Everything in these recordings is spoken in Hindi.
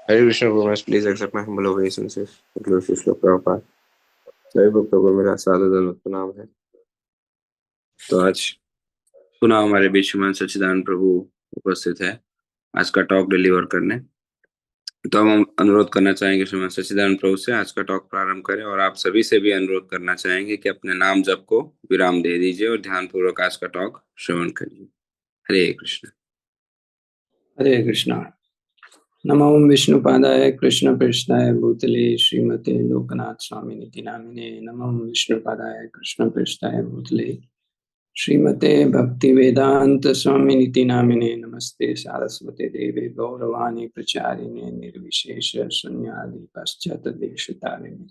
हरे कृष्ण ब्रह्मास, please accept my humble obeisances. इंक्लूसिव श्लोक प्रभुपाद। सभी भक्तों को मेरा सादर दंडवत प्रणाम है। तो आज पुनः हमारे बीच श्रीमान सच्चिदानंद प्रभु उपस्थित है आज का टॉक डिलीवर करने। तो हम अनुरोध करना चाहेंगे श्रीमान सच्चिदानंद प्रभु से आज का टॉक प्रारंभ करें, और आप सभी से भी अनुरोध करना चाहेंगे कि अपने नाम जप को विराम दे दीजिए और ध्यान पूर्वक आज का टॉक श्रवण करिए। हरे कृष्ण। हरे कृष्णा। नमो विष्णुपादाय कृष्ण पृष्ठाय भूतले श्रीमते लोकनाथ स्वामिनिति नामिने। नमो विष्णुपादाय कृष्ण पृष्ठाय भूतले श्रीमते भक्ति वेदांत स्वामिनिति नामिने। नमस्ते सारस्वते देवे गौरवाणी प्रचारिणे निर्विशेष शून्यादि पश्चात देशतारिणे।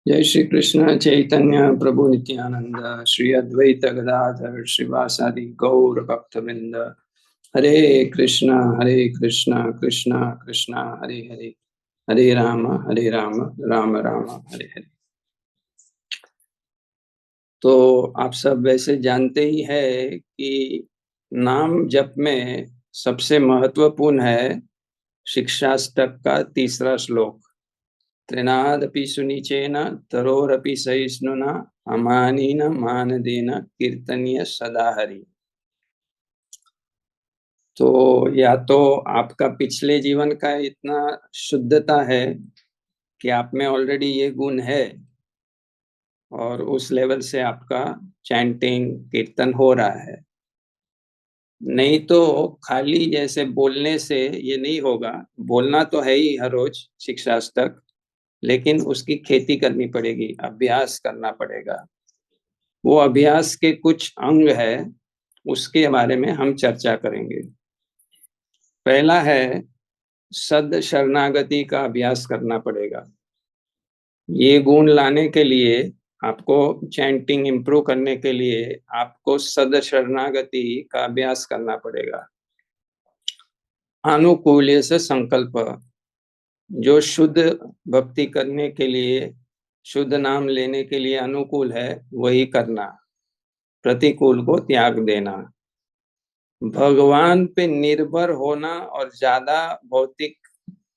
जय श्री कृष्ण चैतन्य प्रभु नित्यानंद श्री अद्वैत गदाधर श्रीवासादि गौर भक्तवृंद। हरे कृष्णा कृष्णा कृष्णा हरे हरे, हरे राम राम राम हरे हरे। तो आप सब वैसे जानते ही है कि नाम जप में सबसे महत्वपूर्ण है शिक्षाष्टक का तीसरा श्लोक। त्रिनादपि सुनिचेन तरोरपि सहिष्णुना अमानीन मानदेन कीर्तनीय सदा हरि। तो या तो आपका पिछले जीवन का इतना शुद्धता है कि आप में ऑलरेडी ये गुण है और उस लेवल से आपका चैंटिंग कीर्तन हो रहा है, नहीं तो खाली जैसे बोलने से ये नहीं होगा। बोलना तो है ही हर रोज शिक्षाष्टक, लेकिन उसकी खेती करनी पड़ेगी, अभ्यास करना पड़ेगा। वो अभ्यास के कुछ अंग है, उसके बारे में हम चर्चा करेंगे। पहला है सद शरणागति का अभ्यास करना पड़ेगा। ये गुण लाने के लिए आपको, चैंटिंग इंप्रूव करने के लिए आपको सद शरणागति का अभ्यास करना पड़ेगा। अनुकूल्य से संकल्प, जो शुद्ध भक्ति करने के लिए, शुद्ध नाम लेने के लिए अनुकूल है वही करना, प्रतिकूल को त्याग देना। भगवान पे निर्भर होना और ज्यादा भौतिक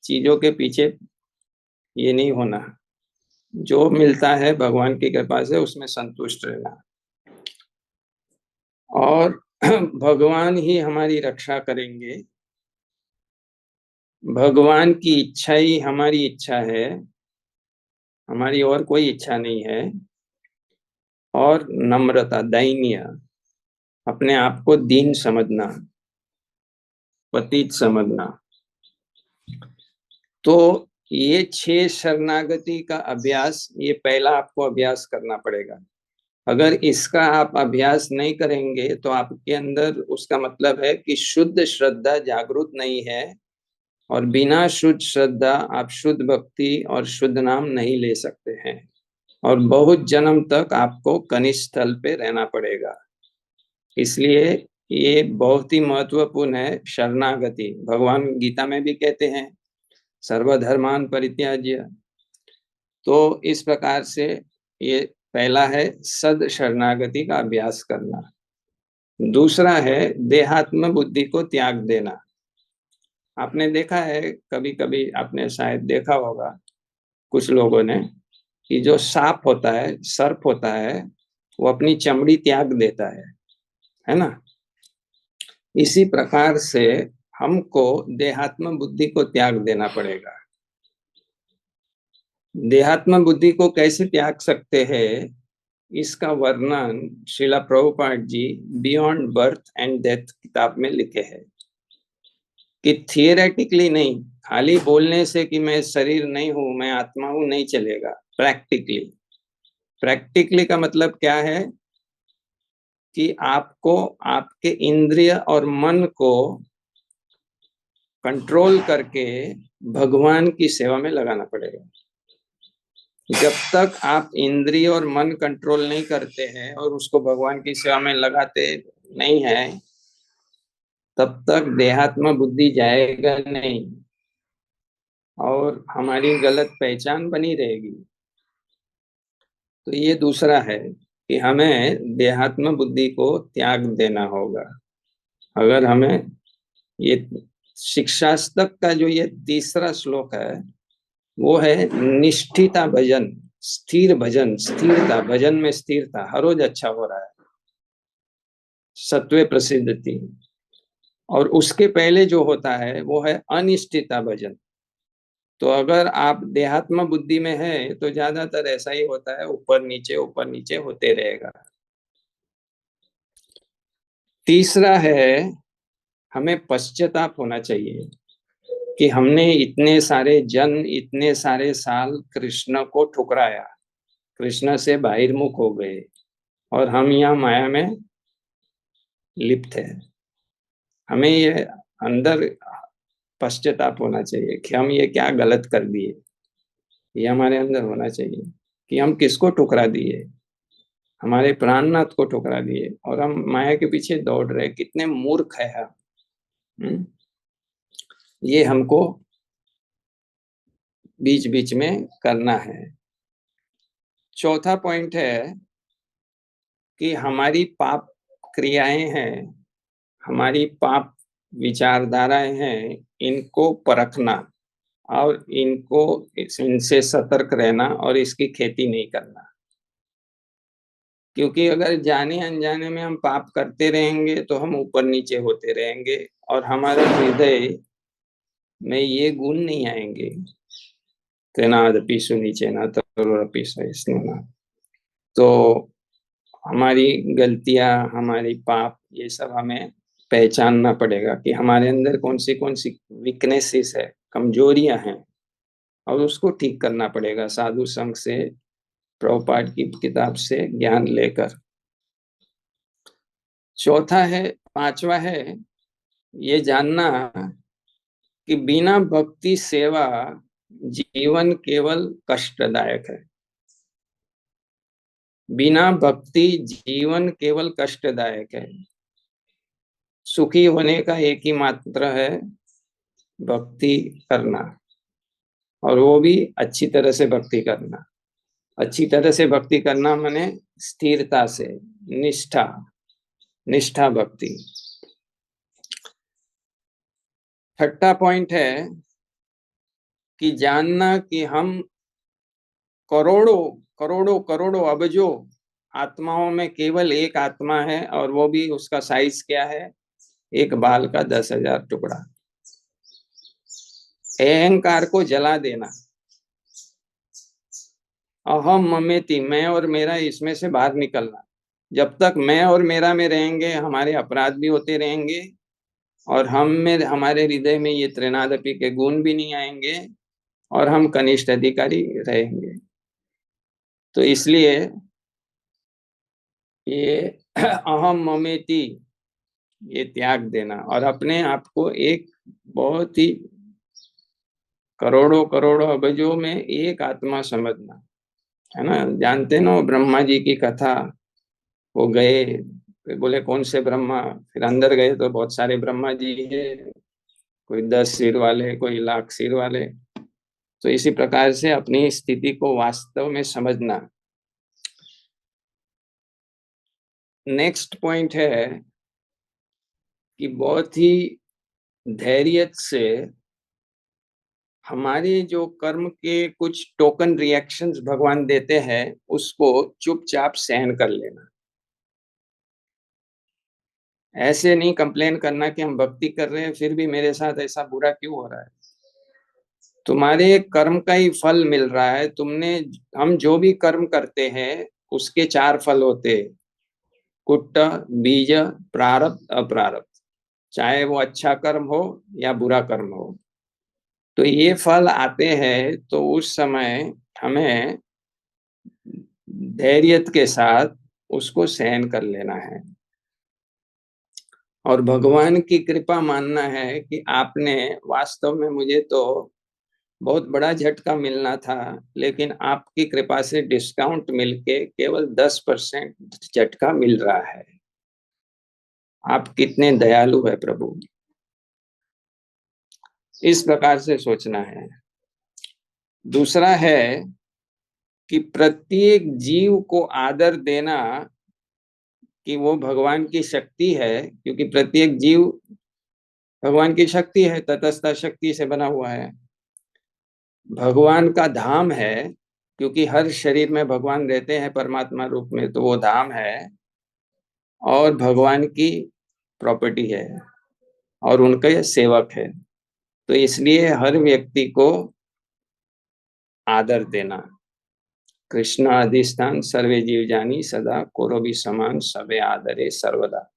चीजों के पीछे ये नहीं होना। जो मिलता है भगवान की कृपा से उसमें संतुष्ट रहना, और भगवान ही हमारी रक्षा करेंगे। भगवान की इच्छा ही हमारी इच्छा है, हमारी और कोई इच्छा नहीं है। और नम्रता, दैन्य, अपने आप को दीन समझना, पतित समझना। तो ये 6 शरणागति का अभ्यास, ये पहला आपको अभ्यास करना पड़ेगा। अगर इसका आप अभ्यास नहीं करेंगे तो आपके अंदर, उसका मतलब है कि शुद्ध श्रद्धा जागृत नहीं है, और बिना शुद्ध श्रद्धा आप शुद्ध भक्ति और शुद्ध नाम नहीं ले सकते हैं, और बहुत जन्म तक आपको कनिष्ठ स्थल पे रहना पड़ेगा। इसलिए ये बहुत ही महत्वपूर्ण है शरणागति। भगवान गीता में भी कहते हैं सर्वधर्मान परित्याज्य। तो इस प्रकार से ये पहला है सद शरणागति का अभ्यास करना। दूसरा है देहात्म बुद्धि को त्याग देना। आपने देखा है, कभी कभी आपने शायद देखा होगा कुछ लोगों ने, कि जो सांप होता है, सर्प होता है, वो अपनी चमड़ी त्याग देता है ना। इसी प्रकार से हमको देहात्म बुद्धि को त्याग देना पड़ेगा। देहात्म बुद्धि को कैसे त्याग सकते हैं, इसका वर्णन Srila Prabhupada ji beyond birth and death किताब में लिखे हैं कि थियरेटिकली नहीं, खाली बोलने से कि मैं शरीर नहीं हूं, मैं आत्मा हूं, नहीं चलेगा। प्रैक्टिकली, प्रैक्टिकली का मतलब क्या है कि आपको आपके इंद्रिय और मन को कंट्रोल करके भगवान की सेवा में लगाना पड़ेगा। जब तक आप इंद्रिय और मन कंट्रोल नहीं करते हैं और उसको भगवान की सेवा में लगाते नहीं है, तब तक देहात्म बुद्धि जाएगा नहीं और हमारी गलत पहचान बनी रहेगी। तो ये दूसरा है कि हमें देहात्म बुद्धि को त्याग देना होगा। अगर हमें ये शिक्षास्तक का जो ये तीसरा श्लोक है वो है निष्ठिता भजन, स्थिर भजन, स्थिरता, भजन में स्थिरता, हर रोज अच्छा हो रहा है, सत्वे प्रसिद्धति। और उसके पहले जो होता है वो है अनिष्ठिता भजन। तो अगर आप देहात्म बुद्धि में है तो ज्यादातर ऐसा ही होता है, ऊपर नीचे होते रहेगा। तीसरा है हमें पश्चाताप होना चाहिए कि हमने इतने सारे इतने सारे साल कृष्ण को ठुकराया, कृष्ण से बहिर्मुख हो गए और हम यहाँ माया में लिप्त है। हमें ये अंदर पश्चाताप होना चाहिए कि हम ये क्या गलत कर दिए, ये हमारे अंदर होना चाहिए कि हम किसको ठुकरा दिए, हमारे प्राणनाथ को ठुकरा दिए और हम माया के पीछे दौड़ रहे, कितने मूर्ख है हम। ये हमको बीच बीच में करना है। चौथा पॉइंट है कि हमारी पाप क्रियाएं हैं, हमारी पाप विचारधाराएं हैं, इनको परखना और इनसे सतर्क रहना और इसकी खेती नहीं करना। क्योंकि अगर जाने अनजाने में हम पाप करते रहेंगे तो हम ऊपर नीचे होते रहेंगे और हमारे हृदय में ये गुण नहीं आएंगे, तेनादपि सुनिचेना तरोरपि सहिष्णुना। तो हमारी गलतियां, हमारी पाप, ये सब हमें पहचानना पड़ेगा कि हमारे अंदर कौन सी वीकनेसेस है, कमजोरियां हैं, और उसको ठीक करना पड़ेगा साधु संग से, प्रभुपाद की किताब से ज्ञान लेकर। पांचवा है ये जानना कि बिना भक्ति सेवा जीवन केवल कष्टदायक है। बिना भक्ति जीवन केवल कष्टदायक है। सुखी होने का एक ही मात्र है, भक्ति करना, और वो भी अच्छी तरह से भक्ति करना। अच्छी तरह से भक्ति करना माने स्थिरता से, निष्ठा भक्ति। छठा पॉइंट है कि जानना कि हम करोड़ों अबजों आत्माओं में केवल एक आत्मा है, और वो भी उसका साइज क्या है, एक बाल का 10,000 टुकड़ा। अहंकार को जला देना, अहम ममेति, मैं और मेरा, इसमें से बाहर निकलना। जब तक मैं और मेरा में रहेंगे हमारे अपराध भी होते रहेंगे और हमारे हृदय में ये त्रिनादपि के गुण भी नहीं आएंगे और हम कनिष्ठ अधिकारी रहेंगे। तो इसलिए ये अहम ममेति, ये त्याग देना और अपने आप को एक बहुत ही करोड़ों अबजों में एक आत्मा समझना, है ना। जानते ना ब्रह्मा जी की कथा, वो गए, बोले कौन से ब्रह्मा, फिर अंदर गए तो बहुत सारे ब्रह्मा जी है, कोई 10 सिर वाले, कोई लाख सिर वाले। तो इसी प्रकार से अपनी स्थिति को वास्तव में समझना। नेक्स्ट पॉइंट है कि बहुत ही धैर्य से हमारे जो कर्म के कुछ टोकन रिएक्शंस भगवान देते हैं उसको चुपचाप सहन कर लेना। ऐसे नहीं कंप्लेन करना कि हम भक्ति कर रहे हैं फिर भी मेरे साथ ऐसा बुरा क्यों हो रहा है। तुम्हारे कर्म का ही फल मिल रहा है। हम जो भी कर्म करते हैं उसके 4 फल होते हैं, कुट्ट, बीज, प्रारब्ध, अप्रारब्ध। चाहे वो अच्छा कर्म हो या बुरा कर्म हो, तो ये फल आते हैं। तो उस समय हमें धैर्य के साथ उसको सहन कर लेना है और भगवान की कृपा मानना है कि आपने वास्तव में, मुझे तो बहुत बड़ा झटका मिलना था, लेकिन आपकी कृपा से डिस्काउंट मिलके केवल 10% झटका मिल रहा है। आप कितने दयालु है प्रभु, इस प्रकार से सोचना है। दूसरा है कि प्रत्येक जीव को आदर देना कि वो भगवान की शक्ति है, क्योंकि प्रत्येक जीव भगवान की शक्ति है, तटस्थ शक्ति से बना हुआ है। भगवान का धाम है, क्योंकि हर शरीर में भगवान रहते हैं परमात्मा रूप में, तो वो धाम है और भगवान की प्रॉपर्टी है और उनके सेवक है। तो इसलिए हर व्यक्ति को आदर देना। कृष्ण अधिष्ठान सर्वे जीव जानी, सदा कोरो भी समान सबे आदरे सर्वदा।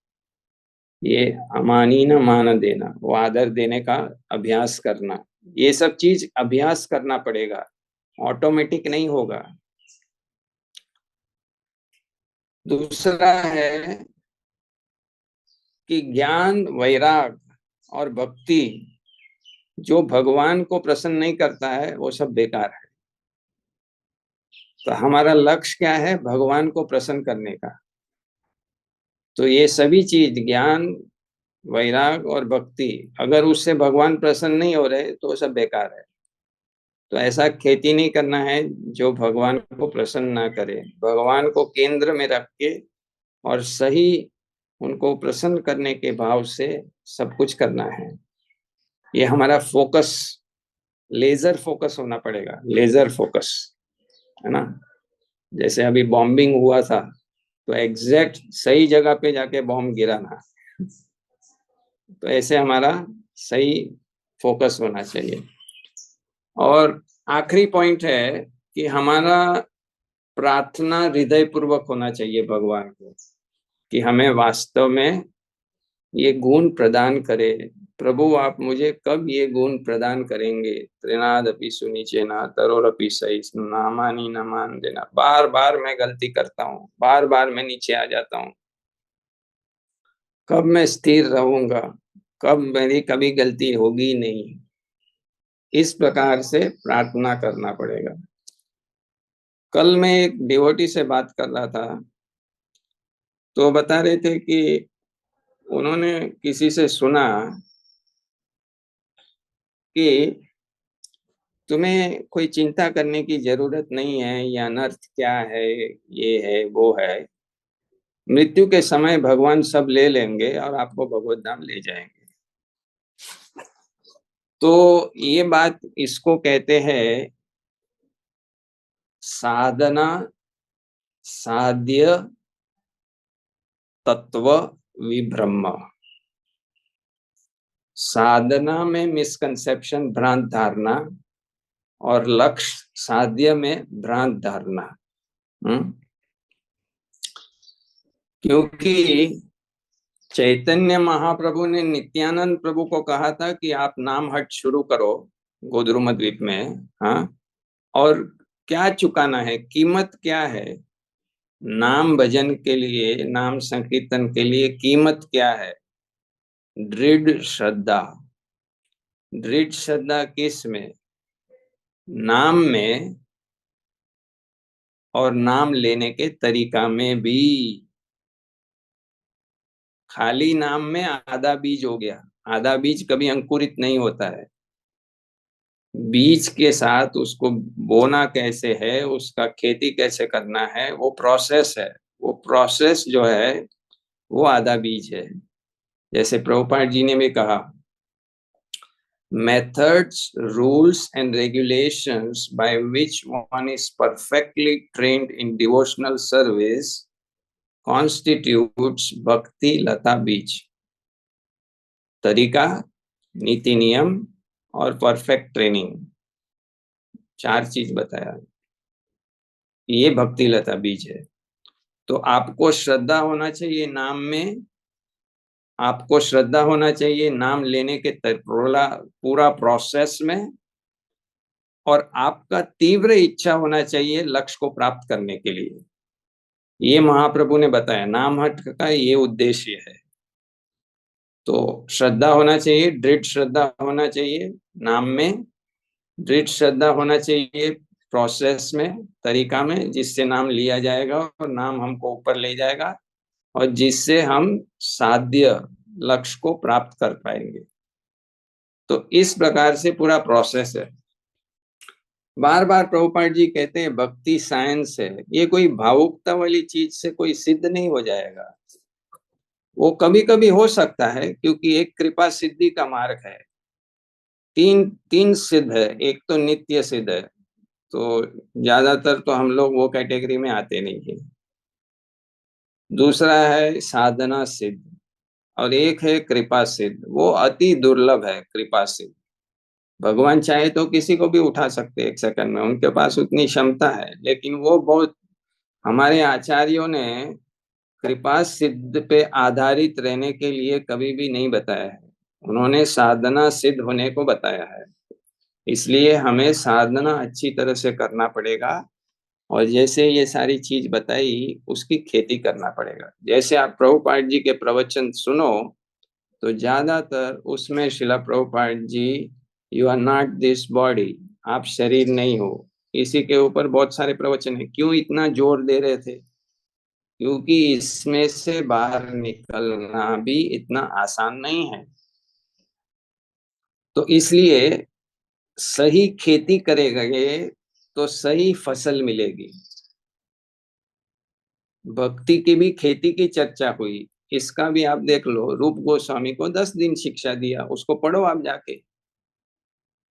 ये अमानी न मान देना, वो आदर देने का अभ्यास करना। ये सब चीज अभ्यास करना पड़ेगा, ऑटोमेटिक नहीं होगा। दूसरा है कि ज्ञान, वैराग और भक्ति जो भगवान को प्रसन्न नहीं करता है वो सब बेकार है। तो हमारा लक्ष्य क्या है? भगवान को प्रसन्न करने का। तो ये सभी चीज, ज्ञान, वैराग और भक्ति, अगर उससे भगवान प्रसन्न नहीं हो रहे तो सब बेकार है। तो ऐसा खेती नहीं करना है जो भगवान को प्रसन्न ना करे। भगवान को केंद्र में रख के और सही उनको प्रसन्न करने के भाव से सब कुछ करना है। ये हमारा फोकस, लेजर फोकस होना पड़ेगा, लेजर फोकस, है ना। जैसे अभी बॉम्बिंग हुआ था तो एग्जैक्ट सही जगह पे जाके बॉम्ब गिरा ना, तो ऐसे हमारा सही फोकस होना चाहिए। और आखिरी पॉइंट है कि हमारा प्रार्थना हृदय पूर्वक होना चाहिए भगवान को, कि हमें वास्तव में ये गुण प्रदान करे। प्रभु आप मुझे कब ये गुण प्रदान करेंगे? त्रिनादपि सुनिचेना तरोरपि सहिष्णु नामानि न मान देना। बार बार मैं गलती करता हूँ, बार बार मैं नीचे आ जाता हूँ, कब मैं स्थिर रहूंगा? कब मेरी कभी गलती होगी नहीं? इस प्रकार से प्रार्थना करना पड़ेगा। कल मैं एक डिवोटी से बात कर रहा था, तो बता रहे थे कि उन्होंने किसी से सुना कि तुम्हें कोई चिंता करने की जरूरत नहीं है, ये अनर्थ क्या है, ये है वो है, मृत्यु के समय भगवान सब ले लेंगे और आपको भगवत धाम ले जाएंगे। तो ये बात, इसको कहते हैं साधना साध्य तत्व विभ्रम। साधना में मिसकंसेप्शन, भ्रांत धारणा, और लक्ष्य साध्य में भ्रांत धारणा। क्योंकि चैतन्य महाप्रभु ने नित्यानंद प्रभु को कहा था कि आप नाम हट शुरू करो गोद्रुम द्वीप में। हाँ, और क्या चुकाना है, कीमत क्या है? नाम भजन के लिए, नाम संकीर्तन के लिए कीमत क्या है? दृढ़ श्रद्धा। दृढ़ श्रद्धा किस में? नाम में और नाम लेने के तरीका में भी। खाली नाम में आधा बीज हो गया। आधा बीज कभी अंकुरित नहीं होता है। बीज के साथ उसको बोना कैसे है, उसका खेती कैसे करना है, वो प्रोसेस है। वो प्रोसेस जो है वो आधा बीज है। जैसे प्रभुपाद जी ने भी कहा, methods, rules and regulations by which one is perfectly trained in devotional service constitutes bhakti lata बीज। तरीका, नीति नियम और परफेक्ट ट्रेनिंग, चार चीज बताया, ये भक्ति लता बीज है। तो आपको श्रद्धा होना चाहिए नाम में, आपको श्रद्धा होना चाहिए नाम लेने के पूरा प्रोसेस में, और आपका तीव्र इच्छा होना चाहिए लक्ष्य को प्राप्त करने के लिए। ये महाप्रभु ने बताया, नाम हट का ये उद्देश्य है। तो श्रद्धा होना चाहिए, दृढ़ श्रद्धा होना चाहिए नाम में, दृढ़ श्रद्धा होना चाहिए प्रोसेस में, तरीका में, जिससे नाम लिया जाएगा और नाम हमको ऊपर ले जाएगा और जिससे हम साध्य लक्ष्य को प्राप्त कर पाएंगे। तो इस प्रकार से पूरा प्रोसेस है। बार बार प्रभुपाद जी कहते हैं भक्ति साइंस है। ये कोई भावुकता वाली चीज से कोई सिद्ध नहीं हो जाएगा। वो कभी कभी हो सकता है, क्योंकि एक कृपा सिद्धि का मार्ग है। तीन तीन सिद्ध है, एक तो नित्य सिद्ध है, तो ज्यादातर तो हम लोग वो कैटेगरी में आते नहीं है। दूसरा है साधना सिद्ध, और एक है कृपा सिद्ध। वो अति दुर्लभ है कृपा सिद्ध। भगवान चाहे तो किसी को भी उठा सकते 1 सेकंड में, उनके पास उतनी क्षमता है, लेकिन वो बहुत, हमारे आचार्यों ने कृपा सिद्ध पे आधारित रहने के लिए कभी भी नहीं बताया है। उन्होंने साधना सिद्ध होने को बताया है। इसलिए हमें साधना अच्छी तरह से करना पड़ेगा, और जैसे ये सारी चीज बताई उसकी खेती करना पड़ेगा। जैसे आप प्रभुपाद जी के प्रवचन सुनो, तो ज्यादातर उसमें Srila Prabhupada ji, you are not this body, आप शरीर नहीं हो, इसी के ऊपर बहुत सारे प्रवचन है। क्यों इतना जोर दे रहे थे? क्योंकि इसमें से बाहर निकलना भी इतना आसान नहीं है। तो इसलिए सही खेती करेंगे तो सही फसल मिलेगी। भक्ति की भी खेती की चर्चा हुई, इसका भी आप देख लो। रूप गोस्वामी को 10 दिन शिक्षा दिया, उसको पढ़ो आप जाके,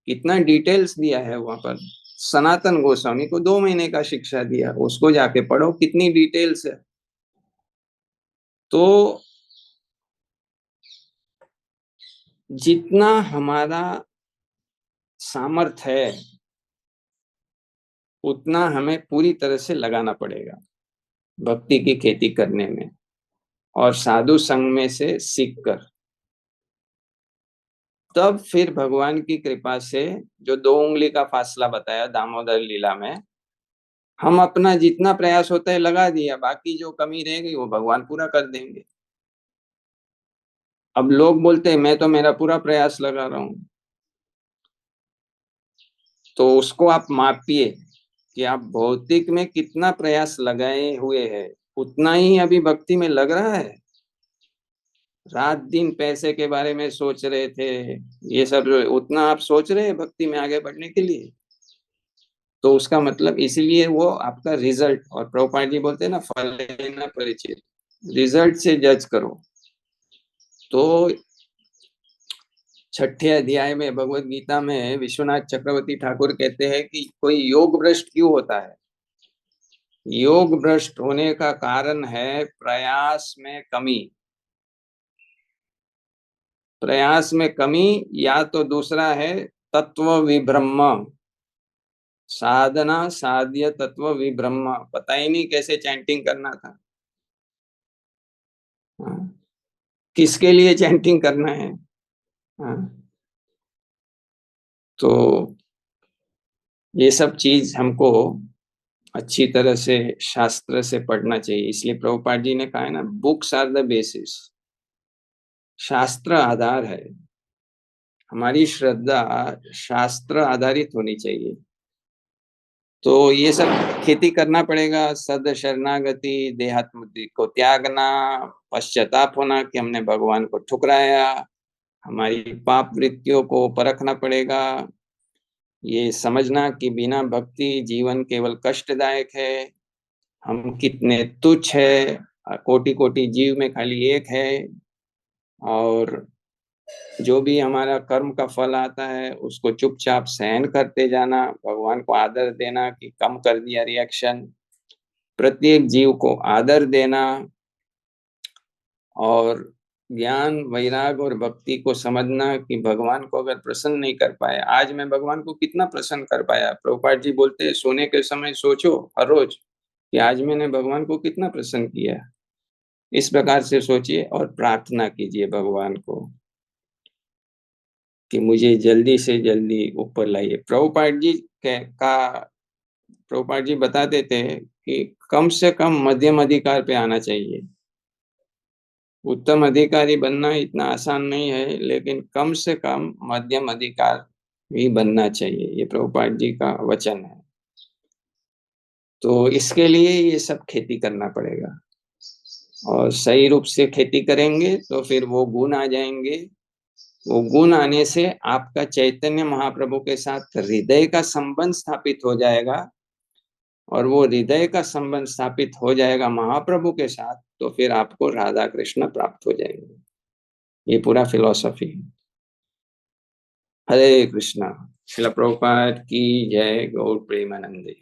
कितना डिटेल्स दिया है वहां पर। सनातन गोस्वामी को 2 महीने का शिक्षा दिया, उसको जाके पढ़ो, कितनी डिटेल्स है। तो जितना हमारा सामर्थ्य है उतना हमें पूरी तरह से लगाना पड़ेगा भक्ति की खेती करने में, और साधु संग में से सीख कर। तब फिर भगवान की कृपा से, जो 2 उंगली का फासला बताया दामोदर लीला में, हम अपना जितना प्रयास होता है लगा दिया, बाकी जो कमी रह गई वो भगवान पूरा कर देंगे। अब लोग बोलते हैं मैं तो मेरा पूरा प्रयास लगा रहा हूं, तो उसको आप मापिए कि आप भौतिक में कितना प्रयास लगाए हुए हैं, उतना ही अभी भक्ति में लग रहा है। रात दिन पैसे के बारे में सोच रहे थे, ये सब उतना आप सोच रहे हैं भक्ति में आगे बढ़ने के लिए? तो उसका मतलब, इसीलिए वो आपका रिजल्ट, और प्रभुपाद जी बोलते हैं ना, फलेन परिचित, रिजल्ट से जज करो। तो 6ठे अध्याय में भगवत गीता में विश्वनाथ चक्रवर्ती ठाकुर कहते हैं कि कोई योग भ्रष्ट क्यों होता है? योग भ्रष्ट होने का कारण है प्रयास में कमी। प्रयास में कमी, या तो दूसरा है तत्व विभ्रम। साधना साध्य तत्व विभ्रम, पता ही नहीं कैसे चैंटिंग करना था। हाँ, किसके लिए चैंटिंग करना है? हाँ, तो ये सब चीज हमको अच्छी तरह से शास्त्र से पढ़ना चाहिए। इसलिए प्रभुपाद जी ने कहा है ना, बुक्स आर द बेसिस, शास्त्र आधार है। हमारी श्रद्धा शास्त्र आधारित होनी चाहिए। तो ये सब खेती करना पड़ेगा। सद शरणागति, देहात्म बुद्धि को त्यागना, पश्चाताप होना कि हमने भगवान को ठुकराया, हमारी पाप वृत्तियों को परखना पड़ेगा, ये समझना कि बिना भक्ति जीवन केवल कष्टदायक है, हम कितने तुच्छ है, कोटि कोटि जीव में खाली एक है, और जो भी हमारा कर्म का फल आता है उसको चुपचाप सहन करते जाना, भगवान को आदर देना कि कम कर दिया रिएक्शन, प्रत्येक जीव को आदर देना, और ज्ञान वैराग और भक्ति को समझना कि भगवान को अगर प्रसन्न नहीं कर पाए, आज मैं भगवान को कितना प्रसन्न कर पाया। प्रभुपाद जी बोलते हैं सोने के समय सोचो हर रोज कि आज मैंने भगवान को कितना प्रसन्न किया। इस प्रकार से सोचिए और प्रार्थना कीजिए भगवान को कि मुझे जल्दी से जल्दी ऊपर लाइए। प्रभुपाद जी बताते थे कि कम से कम मध्यम अधिकार पे आना चाहिए। उत्तम अधिकारी बनना इतना आसान नहीं है, लेकिन कम से कम मध्यम अधिकार भी बनना चाहिए, ये प्रभुपाद जी का वचन है। तो इसके लिए ये सब खेती करना पड़ेगा, और सही रूप से खेती करेंगे तो फिर वो गुण आ जाएंगे। वो गुण आने से आपका चैतन्य महाप्रभु के साथ हृदय का संबंध स्थापित हो जाएगा, और वो हृदय का संबंध स्थापित हो जाएगा महाप्रभु के साथ, तो फिर आपको राधा कृष्ण प्राप्त हो जाएंगे। ये पूरा फिलॉसफी है। हरे कृष्णा। श्रील प्रभुपाद की जय। गौर प्रेमानंदे।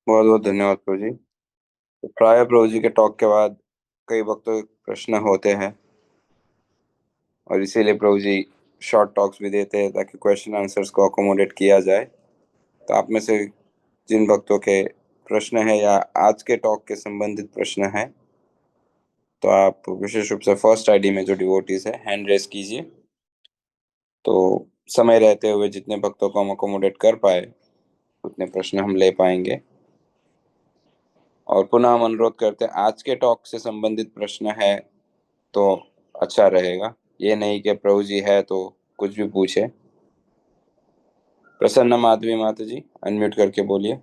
बहुत बहुत धन्यवाद प्रभु जी। तो प्राय प्रभु जी के टॉक के बाद कई वक्तों के प्रश्न होते हैं, और इसीलिए प्रभु जी शॉर्ट टॉक्स भी देते हैं ताकि क्वेश्चन आंसर्स को अकोमोडेट किया जाए। तो आप में से जिन भक्तों के प्रश्न है या आज के टॉक के संबंधित प्रश्न है, तो आप विशेष रूप से फर्स्ट आईडी में जो डिवोटीज है हैंड रेस कीजिए। तो समय रहते हुए जितने भक्तों को हम अकोमोडेट कर पाए उतने प्रश्न हम ले पाएंगे। और पुनः हम अनुरोध करते हैं, आज के टॉक से संबंधित प्रश्न है तो अच्छा रहेगा, ये नहीं कि प्रभु जी है तो कुछ भी पूछे। प्रसन्न माधवी माता जी, अनम्यूट करके बोलिए।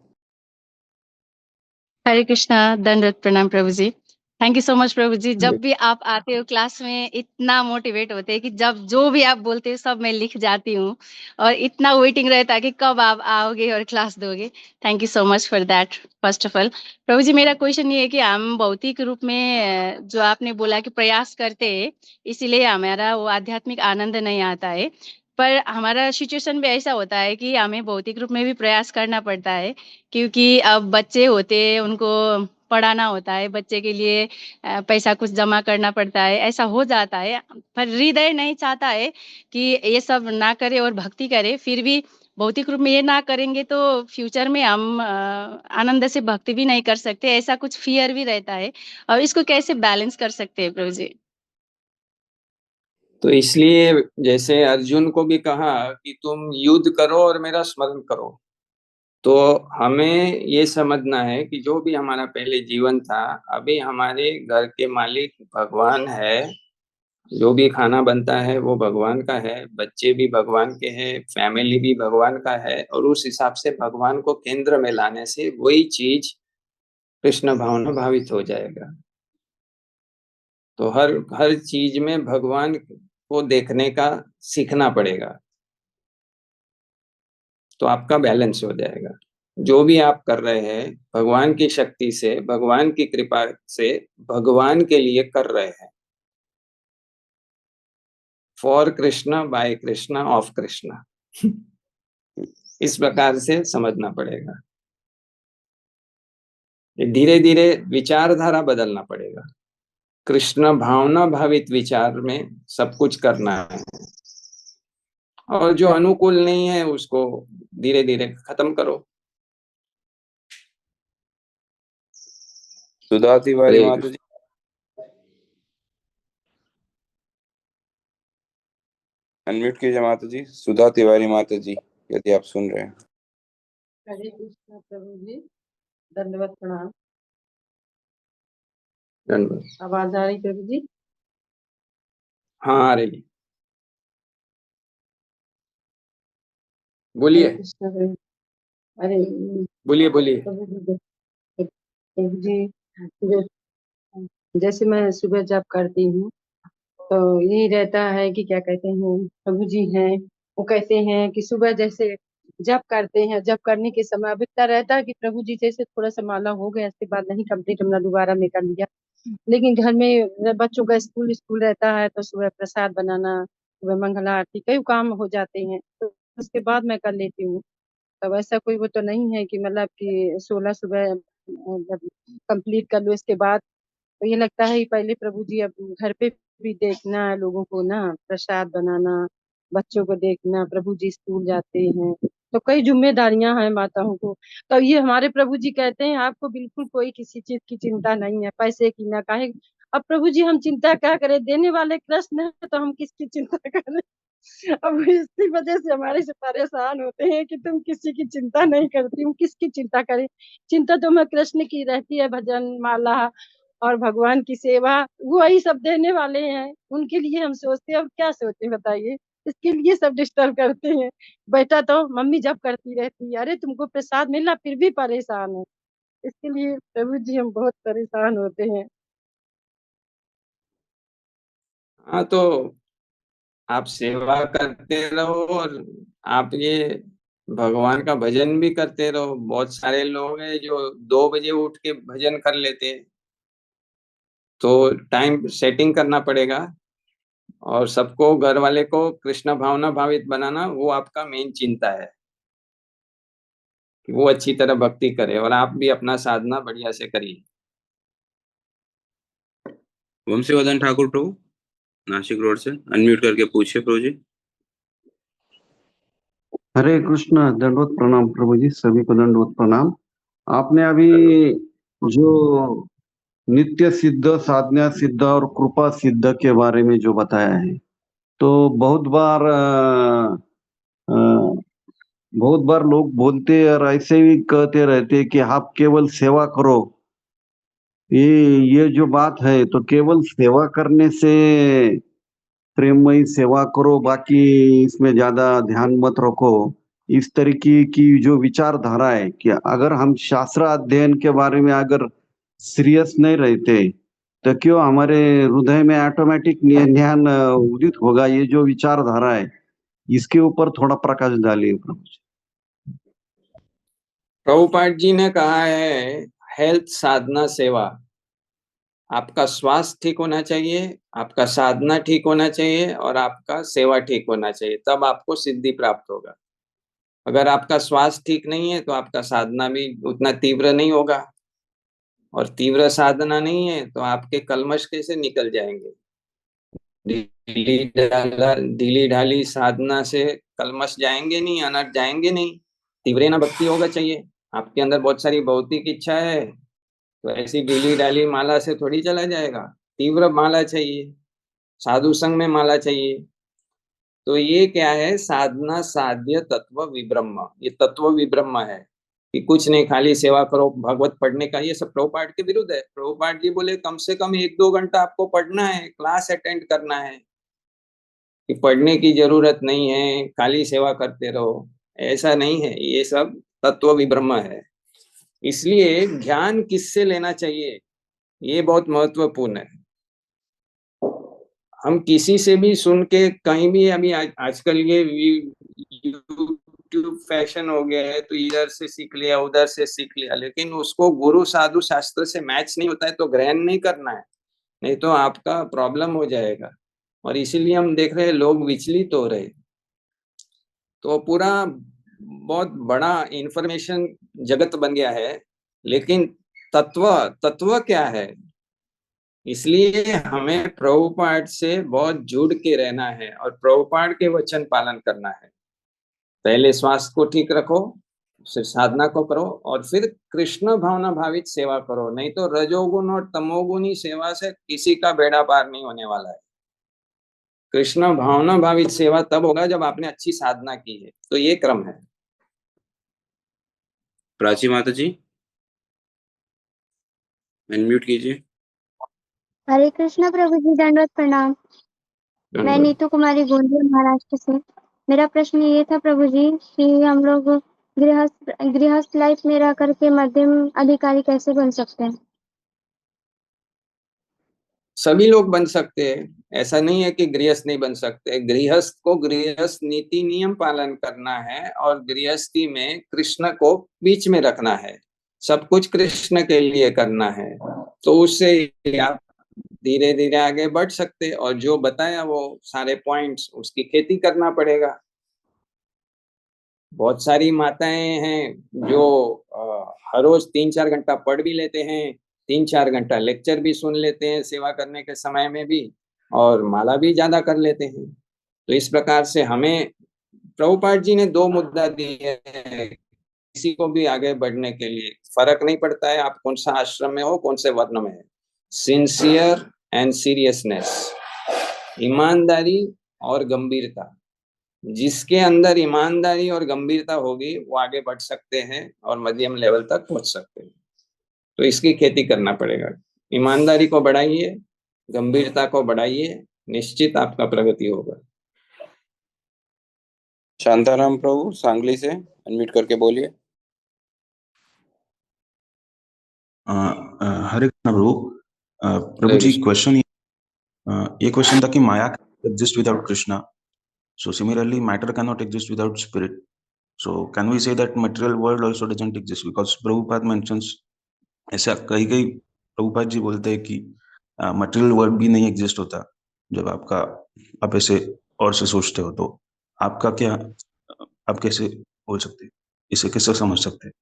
हरे कृष्णा, दंडवत प्रणाम प्रभु जी। थैंक यू सो मच प्रभु जी। जब भी आप आते हो क्लास में इतना मोटिवेट होते हैं कि जब जो भी आप बोलते हो सब मैं लिख जाती हूँ, और इतना वेटिंग रहता है कि कब आप आओगे और क्लास दोगे। Thank you so much for that. First of all Prabhu ji, मेरा क्वेश्चन ये है कि हम भौतिक रूप में जो आपने बोला कि प्रयास करते हैं, इसीलिए हमारा वो आध्यात्मिक आनंद नहीं आता है। पर हमारा सिचुएशन भी ऐसा होता है कि हमें भौतिक रूप में भी प्रयास करना पड़ता है, क्योंकि अब बच्चे होते हैं, उनको पढ़ाना होता है, बच्चे के लिए पैसा कुछ जमा करना पड़ता है, ऐसा हो जाता है। पर हृदय नहीं चाहता है कि ये सब ना करे और भक्ति करे। फिर भी भौतिक रूप में ये ना करेंगे तो फ्यूचर में हम आनंद से भक्ति भी नहीं कर सकते, ऐसा कुछ फियर भी रहता है। और इसको कैसे बैलेंस कर सकते हैं प्रभु जी? तो इसलिए जैसे अर्जुन को भी कहा कि तुम युद्ध करो और मेरा स्मरण करो, तो हमें ये समझना है कि जो भी हमारा पहले जीवन था, अभी हमारे घर के मालिक भगवान है। जो भी खाना बनता है वो भगवान का है, बच्चे भी भगवान के हैं, फैमिली भी भगवान का है। और उस हिसाब से भगवान को केंद्र में लाने से वही चीज कृष्ण भावना भावित हो जाएगा। तो हर हर चीज में भगवान को देखने का सीखना पड़ेगा, तो आपका बैलेंस हो जाएगा। जो भी आप कर रहे हैं भगवान की शक्ति से, भगवान की कृपा से, भगवान के लिए कर रहे हैं। For Krishna, by Krishna, of Krishna. इस प्रकार से समझना पड़ेगा। धीरे धीरे विचारधारा बदलना पड़ेगा। कृष्ण भावना भावित विचार में सब कुछ करना है, और जो अनुकूल नहीं है उसको धीरे धीरे खत्म करो। सुधा तिवारी हरे माता जी, अनम्यूट कीजिए माता जी। सुधा तिवारी माता जी, यदि आप सुन रहे हैं। हरे कृष्णा प्रभु जी, दंडवत प्रणाम। धन्यवाद। आवाज आ रही प्रभु जी? हाँ आ रही, हरे बोलिए कृष्णा प्रभु। अरे बोलिए बोलिए। प्रभु जी, प्रभु जी, जैसे मैं सुबह जब करती हूँ तो यही रहता है कि क्या कहते हैं, प्रभु जी हैं, वो कहते हैं कि सुबह जैसे जब करते हैं, जब करने के समय अभिकता रहता है कि प्रभु जी जैसे थोड़ा सा माला हो गया, इसके बाद नहीं कंप्लीट हमने दोबारा में कर लिया। लेकिन घर में बच्चों का स्कूल स्कूल रहता है तो सुबह प्रसाद बनाना, सुबह मंगला आरती, कई काम हो जाते हैं, तो उसके बाद मैं कर लेती हूँ। तब ऐसा कोई वो तो नहीं है कि मतलब कि 16 सुबह जब कंप्लीट कर लो इसके बाद। तो ये लगता है कि पहले प्रभु जी अब घर पे भी देखना, लोगों को ना प्रसाद बनाना, बच्चों को देखना, प्रभु जी स्कूल जाते हैं, तो कई जिम्मेदारियां हैं माताओं को। तो ये हमारे प्रभु जी कहते हैं आपको बिल्कुल कोई किसी चीज की चिंता नहीं है, पैसे की ना काहे। अब प्रभु जी हम चिंता क्या करें, देने वाले कृष्ण है तो हम किसकी चिंता करें। अब इसी वजह से हमारे से परेशान होते हैं कि तुम किसी की चिंता नहीं करती, हूँ किसकी चिंता करें। चिंता तो मैं कृष्ण की रहती है, भजन माला और भगवान की सेवा, वो वही सब देने वाले हैं, उनके लिए हम सोचते हैं। अब क्या सोचे बताइए, इसके लिए सब डिस्टर्ब करते हैं। बेटा तो मम्मी जब करती रहती है, अरे तुमको प्रसाद मिला फिर भी परेशान है। इसके लिए प्रभु जी हम बहुत परेशान होते हैं। हाँ तो आप सेवा करते रहो, और आप ये भगवान का भजन भी करते रहो। बहुत सारे लोग हैं जो 2 बजे उठ के भजन कर लेते हैं, तो टाइम सेटिंग करना पड़ेगा और सबको, घर वाले को कृष्ण भावना भावित बनाना, वो आपका मेन चिंता है कि वो अच्छी तरह भक्ति करे और आप भी अपना साधना बढ़िया से करिए। वंशीवर्धन ठाकुर प्रभु, नासिक रोड से, अनम्यूट करके पूछिए प्रभु जी। हरे कृष्ण। दंडवत प्रणाम प्रभु जी, सभी को दंडवत प्रणाम। आपने अभी जो नित्य सिद्ध, साधना सिद्ध और कृपा सिद्ध के बारे में जो बताया है, तो बहुत बार लोग बोलते और ऐसे भी कहते रहते कि आप केवल सेवा करो। ये जो बात है, तो केवल सेवा करने से, प्रेममयी सेवा करो, बाकी इसमें ज्यादा ध्यान मत रखो, इस तरीके की जो विचारधारा है कि अगर हम शास्त्र अध्ययन के बारे में अगर सीरियस नहीं रहते तो क्यों हमारे हृदय में ऑटोमेटिक ज्ञान उदित होगा? ये जो विचारधारा है, इसके ऊपर थोड़ा प्रकाश डालिए प्रभु जी। प्रभुपाद जी ने कहा है हेल्थ, साधना, सेवा। आपका स्वास्थ्य ठीक होना चाहिए, आपका साधना ठीक होना चाहिए और आपका सेवा ठीक होना चाहिए, तब आपको सिद्धि प्राप्त होगा। अगर आपका स्वास्थ्य ठीक नहीं है तो आपका साधना भी उतना तीव्र नहीं होगा, और तीव्र साधना नहीं है तो आपके कल्मश कैसे निकल जाएंगे? ढीली ढाली साधना से कल्मश जाएंगे नहीं, अनर्थ जाएंगे नहीं। तीव्र ना भक्ति होगा चाहिए। आपके अंदर बहुत सारी भौतिक इच्छा है, तो ऐसी ढीली ढाली माला से थोड़ी चला जाएगा। तीव्र माला चाहिए, साधु संग में माला चाहिए। तो ये क्या है? साधना साध्य तत्व विब्रह्म। ये तत्व विब्रह्म है कि कुछ नहीं, खाली सेवा करो, भागवत पढ़ने का। ये सब प्रभुपाद के विरुद्ध है। प्रभुपाद जी बोले कम से कम 1-2 घंटा आपको पढ़ना है, क्लास अटेंड करना है, कि पढ़ने की जरूरत नहीं है, खाली सेवा करते रहो। ऐसा नहीं है, ये सब तत्व विब्रह्म है। इसलिए ज्ञान किससे लेना चाहिए, ये बहुत महत्वपूर्ण है। हम किसी से भी सुन के कहीं भी, अभी आजकल ये यूट्यूब फैशन हो गया है, तो इधर से सीख लिया, उधर से सीख लिया, लेकिन उसको गुरु साधु शास्त्र से मैच नहीं होता है तो ग्रहण नहीं करना है, नहीं तो आपका प्रॉब्लम हो जाएगा। और इसीलिए हम देख रहे हैं लोग विचलित हो रहे। तो पूरा बहुत बड़ा इंफॉर्मेशन जगत बन गया है, लेकिन तत्व क्या है? इसलिए हमें प्रभुपाद से बहुत जुड़ के रहना है और प्रभुपाद के वचन पालन करना है। पहले स्वास्थ्य को ठीक रखो, फिर साधना को करो और फिर कृष्ण भावना भावित सेवा करो। नहीं तो रजोगुण और तमोगुणी सेवा से किसी का बेड़ा पार नहीं होने वाला है। कृष्ण भावना भावित सेवा तब होगा जब आपने अच्छी साधना की है। तो ये क्रम है। प्राची माता जी, अनम्यूट कीजिए। हरे कृष्णा प्रभु जी, दंडवत प्रणाम। मैं नीतू कुमारी गोंदिया महाराष्ट्र से। मेरा प्रश्न ये था प्रभु जी कि हम लोग गृहस्थ लाइफ में रह करके मध्यम अधिकारी कैसे बन सकते हैं? सभी लोग बन सकते हैं, ऐसा नहीं है कि गृहस्थ नहीं बन सकते। गृहस्थ को गृहस्थ नीति नियम पालन करना है और गृहस्थी में कृष्ण को बीच में रखना है। सब कुछ कृष्ण के लिए करना है, तो उससे आप धीरे धीरे आगे बढ़ सकते। और जो बताया वो सारे पॉइंट्स, उसकी खेती करना पड़ेगा। बहुत सारी माताएं हैं जो हर रोज 3-4 घंटा पढ़ भी लेते हैं, 3-4 घंटा लेक्चर भी सुन लेते हैं सेवा करने के समय में भी, और माला भी ज्यादा कर लेते हैं। तो इस प्रकार से हमें प्रभुपाद जी ने 2 मुद्दा दिए हैं किसी को भी आगे बढ़ने के लिए। फर्क नहीं पड़ता है आप कौन सा आश्रम में हो, कौन से वर्ण में है। सिंसियर एंड सीरियसनेस, ईमानदारी और गंभीरता। जिसके अंदर ईमानदारी और गंभीरता होगी वो आगे बढ़ सकते हैं और मध्यम लेवल तक पहुंच सकते हैं। तो इसकी खेती करना पड़ेगा। ईमानदारी को बढ़ाइए, गंभीरता को बढ़ाइए, निश्चित आपका प्रगति होगा। शांताराम प्रभु, सांगली से, अनम्यूट करके बोलिए। हरे कृष्ण प्रभु। प्रभु जी, क्वेश्चन ये क्वेश्चन था कि Maya exist without Krishna, so similarly matter cannot exist without spirit, so can we say that material world also doesn't exist? Because Prabhupada mentions, ऐसा कई प्रभुपाद जी बोलते हैं कि मटेरियल वर्ल्ड भी नहीं एग्जिस्ट होता जब आप ऐसे और से सोचते हो, तो आपका क्या, आप कैसे बोल सकते हैं, इसे कैसे समझ सकते हैं?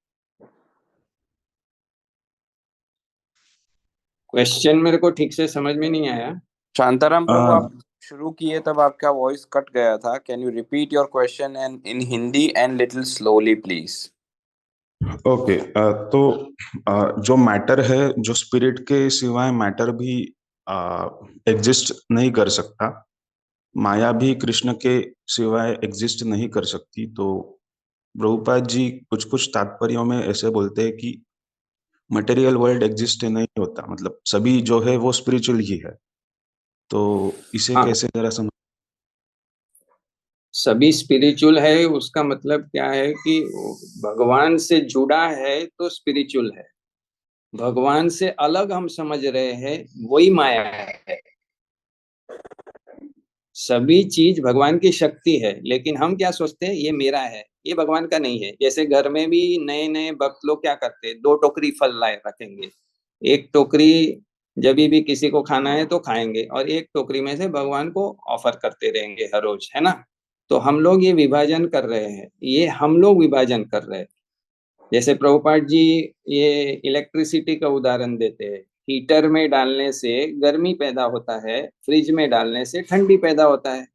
क्वेश्चन मेरे को ठीक से समझ में नहीं आया। शांताराम प्रभु, आ, आप शुरू किए तब आपका वॉइस कट गया था। Can you repeat your question and in Hindi and little slowly please? Okay, तो जो मैटर है, जो स्पिरिट के सिवाय मैटर भी एग्जिस्ट नहीं कर सकता, माया भी कृष्ण के सिवाय एग्जिस्ट नहीं कर सकती। तो प्रभुपाद जी कुछ कुछ तात्पर्यों में ऐसे बोलते हैं कि मटेरियल वर्ल्ड एग्जिस्ट नहीं होता, मतलब सभी जो है वो स्पिरिचुअल ही है। तो इसे हाँ, कैसे जरा समझ। सभी स्पिरिचुअल है, उसका मतलब क्या है कि भगवान से जुड़ा है तो स्पिरिचुअल है। भगवान से अलग हम समझ रहे हैं, वही माया है। सभी चीज भगवान की शक्ति है, लेकिन हम क्या सोचते हैं, ये मेरा है, ये भगवान का नहीं है। जैसे घर में भी नए नए भक्त लोग क्या करते हैं, 2 टोकरी फल लाए रखेंगे। एक टोकरी जब भी किसी को खाना है तो खाएंगे, और एक टोकरी में से भगवान को ऑफर करते रहेंगे हर रोज, है ना। तो हम लोग ये विभाजन कर रहे हैं, ये हम लोग विभाजन कर रहे हैं। जैसे प्रभुपाद जी ये इलेक्ट्रिसिटी का उदाहरण देते हैं। हीटर में डालने से गर्मी पैदा होता है, फ्रिज में डालने से ठंडी पैदा होता है।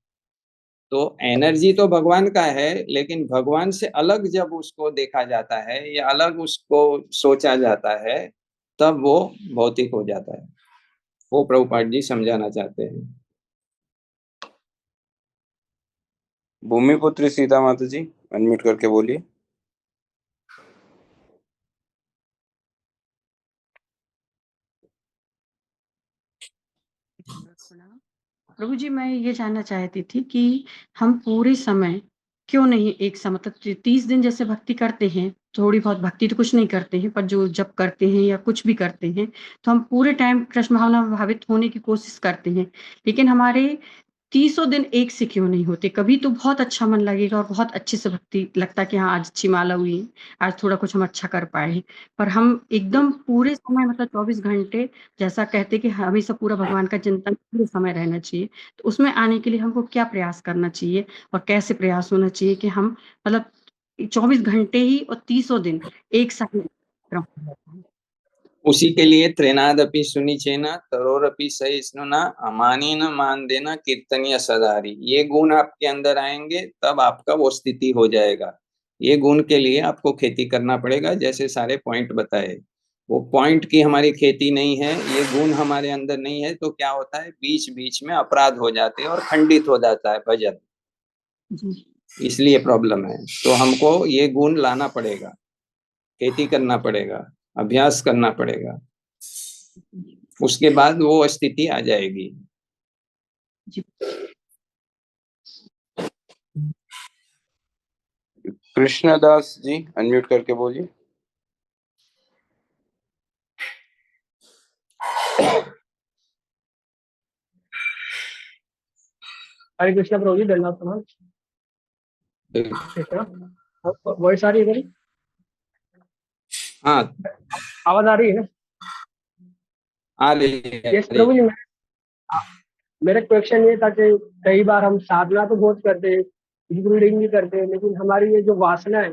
तो एनर्जी तो भगवान का है, लेकिन भगवान से अलग जब उसको देखा जाता है या अलग उसको सोचा जाता है, तब वो भौतिक हो जाता है। वो प्रभुपाद जी समझाना चाहते हैं। भूमिपुत्री सीता माता जी, अनम्यूट करके बोलिए। प्रभु जी, मैं ये जानना चाहती थी कि हम पूरे समय क्यों नहीं एक सा मतलब 30 दिन जैसे भक्ति करते हैं, थोड़ी बहुत भक्ति तो कुछ नहीं करते हैं, पर जो जप करते हैं या कुछ भी करते हैं, तो हम पूरे टाइम कृष्ण भावना में भावित होने की कोशिश करते हैं। लेकिन हमारे 30 दिन एक से क्यों नहीं होते? कभी तो बहुत अच्छा मन लगेगा और बहुत अच्छे से भक्ति लगता है कि हाँ, आज अच्छी माला हुई है, आज थोड़ा कुछ हम अच्छा कर पाए हैं। पर हम एकदम पूरे समय मतलब 24 घंटे जैसा कहते कि हमेशा पूरा भगवान का चिंतन पूरे समय रहना चाहिए। तो उसमें आने के लिए हमको क्या प्रयास करना चाहिए और कैसे प्रयास होना चाहिए कि हम मतलब 24 घंटे ही और 30 दिन एक साथ उसी के लिए त्रेनादपि सुनिचेना तरोरपि सहिष्णुना अमानी न मान देना कीर्तनीय सदारी। ये गुण आपके अंदर आएंगे तब आपका वो स्थिति हो जाएगा। ये गुण के लिए आपको खेती करना पड़ेगा, जैसे सारे पॉइंट बताए। वो पॉइंट की हमारी खेती नहीं है, ये गुण हमारे अंदर नहीं है, तो क्या होता है, बीच बीच में अपराध हो जाते हैं और खंडित हो जाता है भजन। इसलिए प्रॉब्लम है। तो हमको ये गुण लाना पड़ेगा, खेती करना पड़ेगा, अभ्यास करना पड़ेगा, उसके बाद वो स्थिति आ जाएगी। कृष्णदास जी, अनम्यूट करके बोलिए। हरे कृष्णा प्रभु जी, धन्यवाद प्रणाम। वॉइस आ रही है मेरी? हाँ, आवाज आ रही है ना? आ रही है। यस प्रभु जी, मेरा क्वेश्चन ये था कि कई बार हम साधना तो बहुत करते हैं, रीडिंग भी करते हैं, लेकिन हमारी ये जो वासना है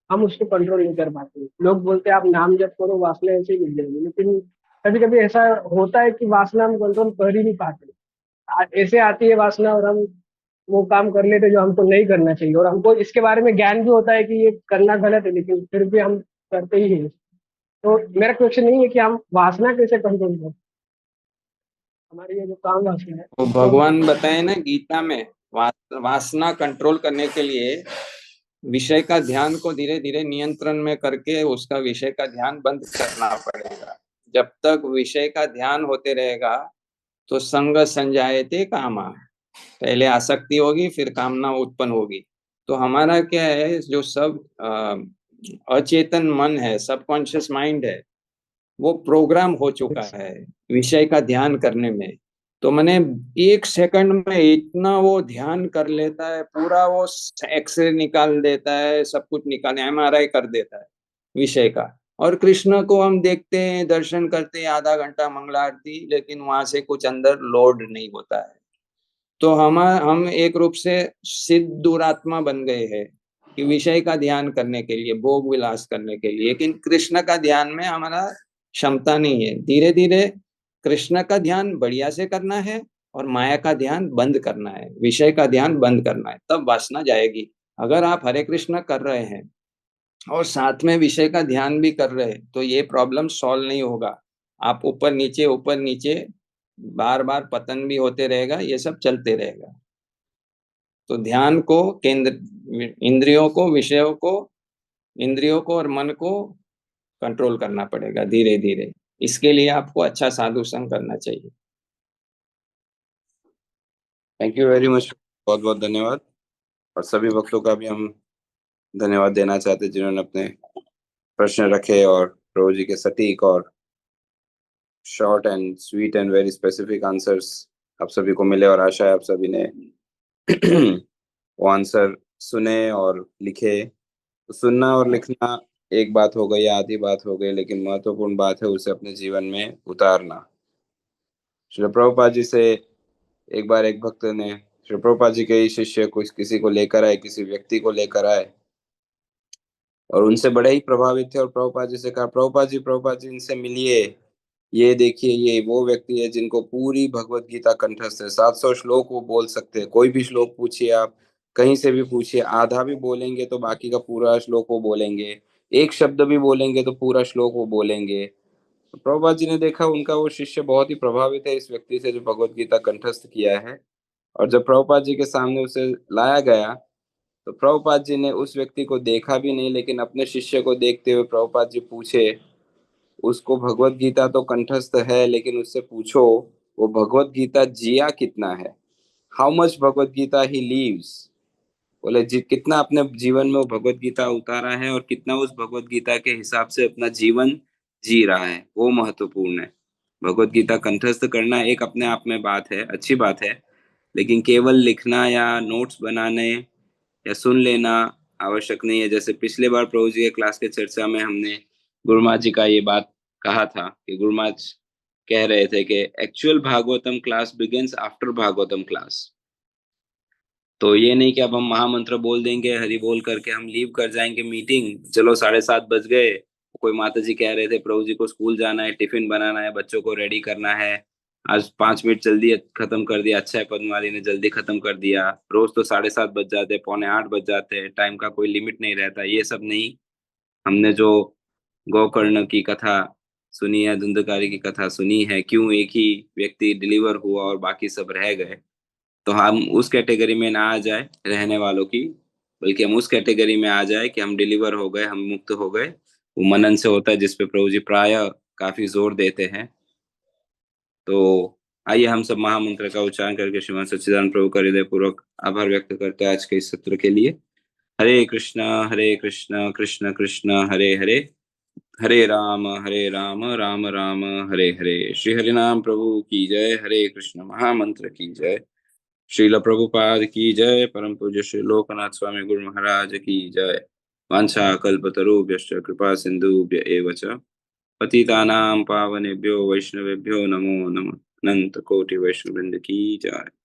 हम उसको कंट्रोल नहीं कर पाते। लोग बोलते हैं आप नाम जप करो, वासना ऐसे ही मिल जाएगी, लेकिन कभी कभी ऐसा होता है कि वासना हम कंट्रोल कर ही नहीं पाते। ऐसे आती है वासना और हम वो काम कर लेते जो हमको नहीं करना चाहिए, और हमको इसके बारे में ज्ञान भी होता है कि ये करना गलत है, लेकिन फिर भी हम करते ही हैं। तो मेरा क्वेश्चन नहीं है कि हम वासना कैसे कंट्रोल करें, हमारी ये जो काम वासना है। तो भगवान बताए ना गीता में, वासना कंट्रोल करने के लिए विषय का ध्यान को धीरे धीरे नियंत्रण में करके उसका विषय का ध्यान बंद करना पड़ेगा। जब तक विषय का ध्यान होते रहेगा तो संग संजायते कामा, पहले आसक्ति होगी फिर कामना उत्पन्न होगी। तो हमारा क्या है, जो सब अचेतन मन है, सबकॉन्शियस माइंड है, वो प्रोग्राम हो चुका है विषय का ध्यान करने में। तो मैंने 1 सेकंड में इतना वो ध्यान कर लेता है, पूरा वो एक्सरे निकाल देता है, सब कुछ निकाल MRI कर देता है विषय का, और कृष्ण को हम देखते हैं, दर्शन करते हैं, आधा घंटा मंगला आरती, लेकिन वहां से कुछ अंदर लोड नहीं होता है। तो हम एक रूप से सिद्ध दुरात्मा बन गए हैं कि विषय का ध्यान करने के लिए, भोग विलास करने के लिए, लेकिन कृष्ण का ध्यान में हमारा क्षमता नहीं है। धीरे धीरे कृष्ण का ध्यान बढ़िया से करना है और माया का ध्यान बंद करना है, विषय का ध्यान बंद करना है, तब वासना जाएगी। अगर आप हरे कृष्ण कर रहे हैं और साथ में विषय का ध्यान भी कर रहे हैं तो ये प्रॉब्लम सॉल्व नहीं होगा। आप ऊपर नीचे बार बार पतन भी होते रहेगा, ये सब चलते रहेगा। तो ध्यान को केंद्र, इंद्रियों को और मन को कंट्रोल करना पड़ेगा धीरे धीरे। इसके लिए आपको अच्छा साधु संग करना चाहिए। थैंक यू वेरी मच, बहुत बहुत धन्यवाद। और सभी भक्तों का भी हम धन्यवाद देना चाहते हैं जिन्होंने अपने प्रश्न रखे और प्रभु जी के सटीक और short and sweet and very specific answers आप सभी को मिले, और आशा है आप सभी ने वो आंसर सुने और लिखे। तो सुनना और लिखना एक बात हो गई, आधी बात हो गई, लेकिन महत्वपूर्ण बात है उसे अपने जीवन में उतारना। श्री प्रभुपाद जी से एक बार एक भक्त ने श्री प्रभुपाद जी के ही शिष्य कुछ किसी को लेकर आए, किसी व्यक्ति को लेकर आए और उनसे बड़े ही प्रभावित थे और प्रभुपाद जी से कहा, प्रभुपाद जी इनसे मिलिए, ये देखिए ये वो व्यक्ति है जिनको पूरी भगवत गीता कंठस्थ है, 700 श्लोक वो बोल सकते हैं। कोई भी श्लोक पूछिए आप, कहीं से भी पूछिए, आधा भी बोलेंगे तो बाकी का पूरा श्लोक वो बोलेंगे, एक शब्द भी बोलेंगे तो पूरा श्लोक वो बोलेंगे। तो प्रभुपाद जी ने देखा उनका वो शिष्य बहुत ही प्रभावित है इस व्यक्ति से जो भगवत गीता कंठस्थ किया है। और जब प्रभुपाद जी के सामने उसे लाया गया तो प्रभुपाद जी ने उस व्यक्ति को देखा भी नहीं, लेकिन अपने शिष्य को देखते हुए प्रभुपाद जी पूछे, उसको भगवत गीता तो कंठस्थ है लेकिन उससे पूछो वो भगवत गीता जिया कितना है, how much Bhagavad Gita he lives. बोले जी कितना अपने जीवन में वो भगवत गीता उतारा है और कितना उस भगवत गीता के हिसाब से अपना जीवन जी रहा है, वो महत्वपूर्ण है। भगवत गीता कंठस्थ करना एक अपने आप में बात है, अच्छी बात है, लेकिन केवल लिखना या नोट्स बनाने या सुन लेना आवश्यक नहीं है। जैसे पिछले बार प्रभु जी के क्लास के चर्चा में हमने गुरुमा जी का ये बात कहा था कि गुरुमा कह रहे थे कि actual Bhagavatam class begins after Bhagavatam class. तो ये नहीं कि अब हम महामंत्र बोल देंगे, हरि बोल करके हम लीव कर जाएंगे मीटिंग, चलो 7:30 बज गए, कोई माता जी कह रहे थे प्रभु जी को स्कूल जाना है, टिफिन बनाना है, बच्चों को रेडी करना है, आज 5 मिनट जल्दी खत्म कर दिया, अच्छा है पद्मावती ने जल्दी खत्म कर दिया। रोज तो 7:30 बज जाते, 7:45 बज जाते, टाइम का कोई लिमिट नहीं रहता, ये सब नहीं। हमने जो गोकर्ण की कथा सुनी है, धुंधकारी की कथा सुनी है, क्यों एक ही व्यक्ति डिलीवर हुआ और बाकी सब रह गए, तो हम उस कैटेगरी में ना आ जाए रहने वालों की, बल्कि हम उस कैटेगरी में आ जाए कि हम डिलीवर हो गए, हम मुक्त हो गए। वो मनन से होता है जिस पे प्रभु जी प्राय काफी जोर देते हैं। तो आइए हम सब महामंत्र का उच्चारण करके श्रीमान सच्चिदानंद प्रभु का हृदय पूर्वक आभार व्यक्त करते हैं आज के इस सत्र के लिए। हरे कृष्णा कृष्ण कृष्ण हरे हरे, हरे राम राम राम हरे हरे। श्री हरिनाम प्रभु की जय, हरे कृष्ण महामंत्र की जय। श्रील प्रभुपाद की जय। परम पूज्य श्री लोकनाथ स्वामी गुरु महाराज की जय। वांछा कल्पतरुभ्यश्च कृपा सिंधुभ्य एव च पतितानां पावनेभ्यो वैष्णवेभ्यो नमो नमः। अनंत कोटि वैष्णववृंद की जय।